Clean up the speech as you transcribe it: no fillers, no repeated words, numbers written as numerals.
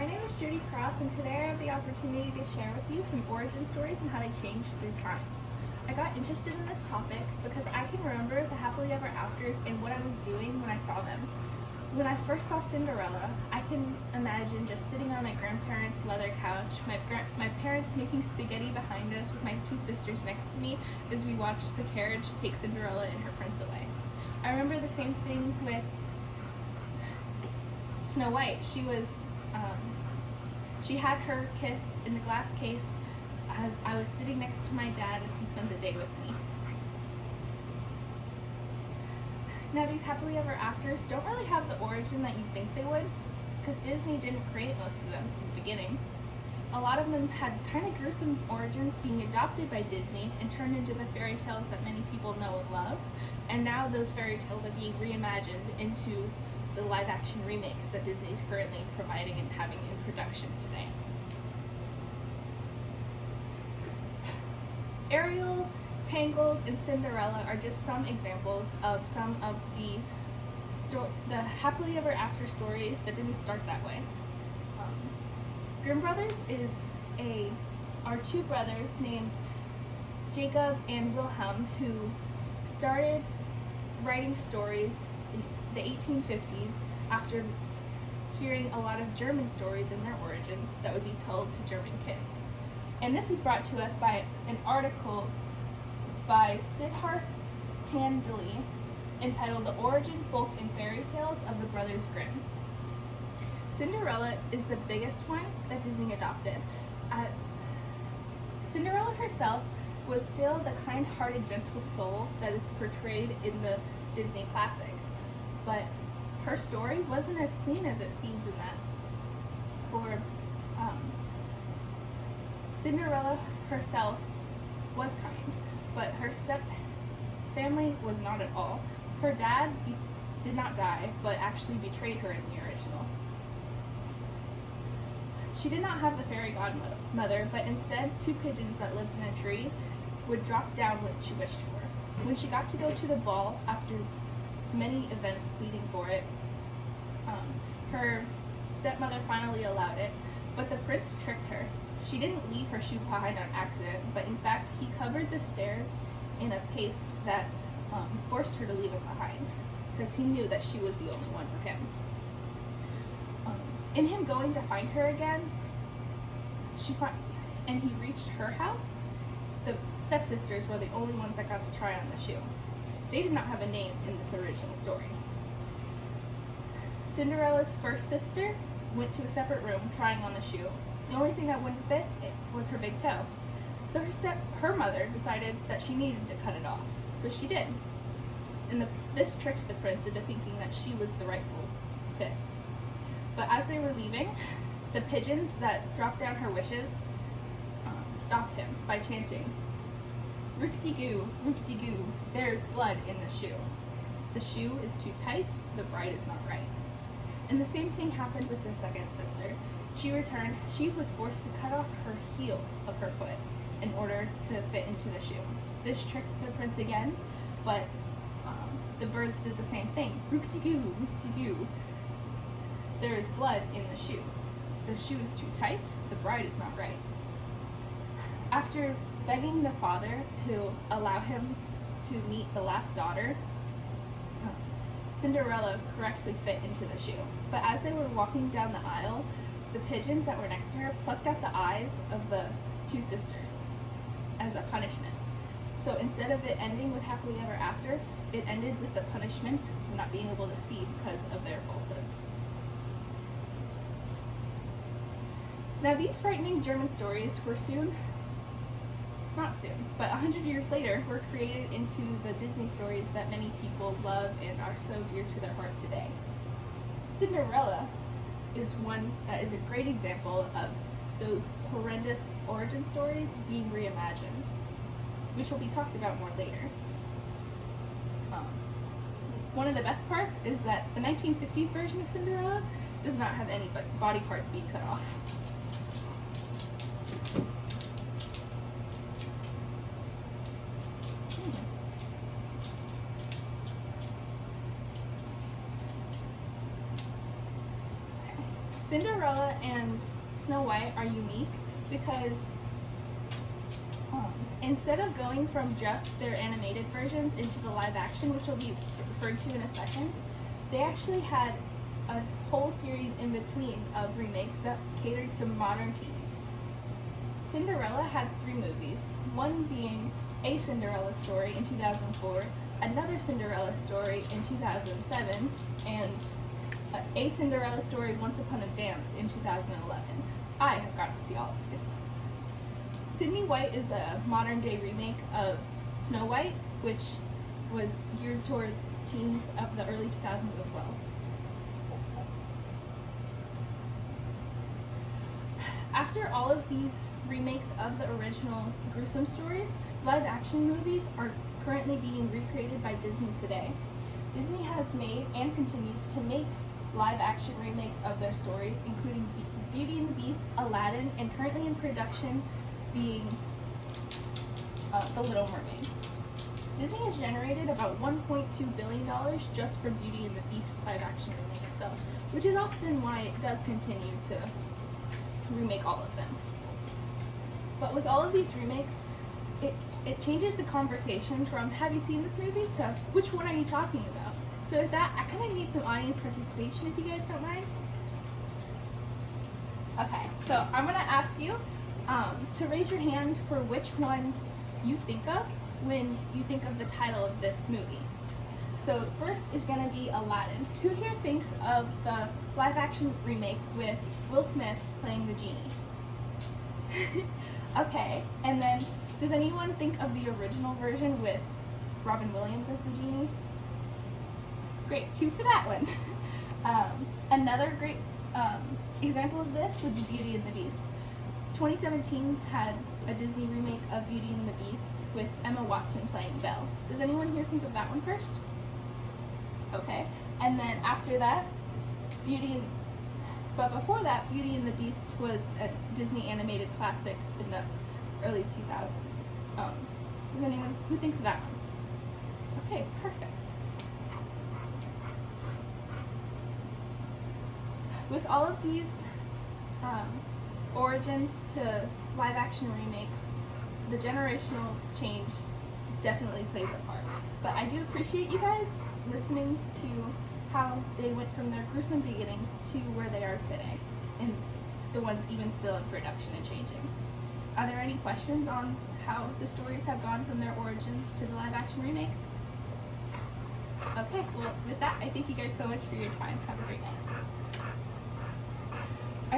name is Judy Cross, and today I have the opportunity to share with you some origin stories and how they changed through time. I got interested in this topic because I can remember the happily ever afters and what I was doing when I saw them. When I first saw Cinderella, I can imagine just sitting on my grandparents' leather couch, my parents making spaghetti behind us with my two sisters next to me as we watched the carriage take Cinderella and her prince away. I remember the same thing with Snow White. She had her kiss in the glass case as I was sitting next to my dad as he spent the day with me. Now, these happily ever afters don't really have the origin that you think they would, because Disney didn't create most of them from the beginning. A lot of them had kind of gruesome origins, being adopted by Disney and turned into the fairy tales that many people know and love, and now those fairy tales are being reimagined into the live-action remakes that Disney is currently providing and having in production today. Ariel, Tangled, and Cinderella are just some examples of some of the happily ever after stories that didn't start that way. Grimm Brothers are two brothers named Jacob and Wilhelm who started writing stories in the 1850s after hearing a lot of German stories and their origins that would be told to German kids. And this is brought to us by an article by Siddharth Pandeli entitled The Origin, Folk, and Fairy Tales of the Brothers Grimm. Cinderella is the biggest one that Disney adopted. Cinderella herself was still the kind-hearted, gentle soul that is portrayed in the Disney classic, but her story wasn't as clean as it seems in that. Cinderella herself was kind, but her family was not at all. Her dad did not die, but actually betrayed her in the original. She did not have the fairy godmother, but instead 2 pigeons that lived in a tree would drop down what she wished for. When she got to go to the ball after many events pleading for it, her stepmother finally allowed it, but the prince tricked her. She didn't leave her shoe behind on accident, but in fact he covered the stairs in a paste that forced her to leave it behind, because he knew that she was the only one for him. In him going to find her again, and he reached her house, the stepsisters were the only ones that got to try on the shoe. They did not have a name in this original story. Cinderella's first sister went to a separate room trying on the shoe. The only thing that wouldn't fit was her big toe. So her mother decided that she needed to cut it off. So she did. And this tricked the prince into thinking that she was the rightful fit. But as they were leaving, the pigeons that dropped down her wishes stopped him by chanting, "Roop-de-goo, roop-de-goo, there's blood in the shoe. The shoe is too tight, the bride is not right." And the same thing happened with the second sister. She returned. She was forced to cut off her heel of her foot in order to fit into the shoe. This tricked the prince again, but the birds did the same thing. "Roop-de-goo, roop-de-goo, there is blood in the shoe. The shoe is too tight, the bride is not right." After begging the father to allow him to meet the last daughter, Cinderella correctly fit into the shoe. But as they were walking down the aisle, the pigeons that were next to her plucked out the eyes of the 2 sisters as a punishment. So instead of it ending with happily ever after, it ended with the punishment of not being able to see because of their falsehoods. Now, these frightening German stories were not soon, but 100 years later, were created into the Disney stories that many people love and are so dear to their heart today. Cinderella is one that is a great example of those horrendous origin stories being reimagined, which will be talked about more later. One of the best parts is that the 1950s version of Cinderella does not have any body parts being cut off. Cinderella and Snow White are unique because instead of going from just their animated versions into the live action, which will be referred to in a second, they actually had a whole series in between of remakes that catered to modern teens. Cinderella had 3 movies, one being A Cinderella Story in 2004, another Cinderella Story in 2007, and A Cinderella Story Once Upon a Dance in 2011. I have gotten to see all of these. Sydney White is a modern day remake of Snow White, which was geared towards teens of the early 2000s as well. After all of these remakes of the original gruesome stories, live action movies are currently being recreated by Disney today. Disney has made and continues to make live action remakes of their stories, including Beauty and the Beast, Aladdin, and currently in production being The Little Mermaid. Disney has generated about $1.2 billion just for Beauty and the Beast live action remake itself, which is often why it does continue to remake all of them. But with all of these remakes, it changes the conversation from have you seen this movie to which one are you talking about? So with that, I kind of need some audience participation if you guys don't mind. Okay, so I'm going to ask you to raise your hand for which one you think of when you think of the title of this movie. So first is going to be Aladdin. Who here thinks of the live action remake with Will Smith playing the genie? Okay, and then does anyone think of the original version with Robin Williams as the genie? Great, 2 for that one. Another great example of this would be Beauty and the Beast. 2017 had a Disney remake of Beauty and the Beast with Emma Watson playing Belle. Does anyone here think of that one first? Okay, and then after that, but before that, Beauty and the Beast was a Disney animated classic in the early 2000s. Does anyone, who thinks of that one? Okay, perfect. With all of these origins to live action remakes, the generational change definitely plays a part. But I do appreciate you guys listening to how they went from their gruesome beginnings to where they are today, and the ones even still in production and changing. Are there any questions on how the stories have gone from their origins to the live action remakes? Okay, well with that, I thank you guys so much for your time. Have a great night.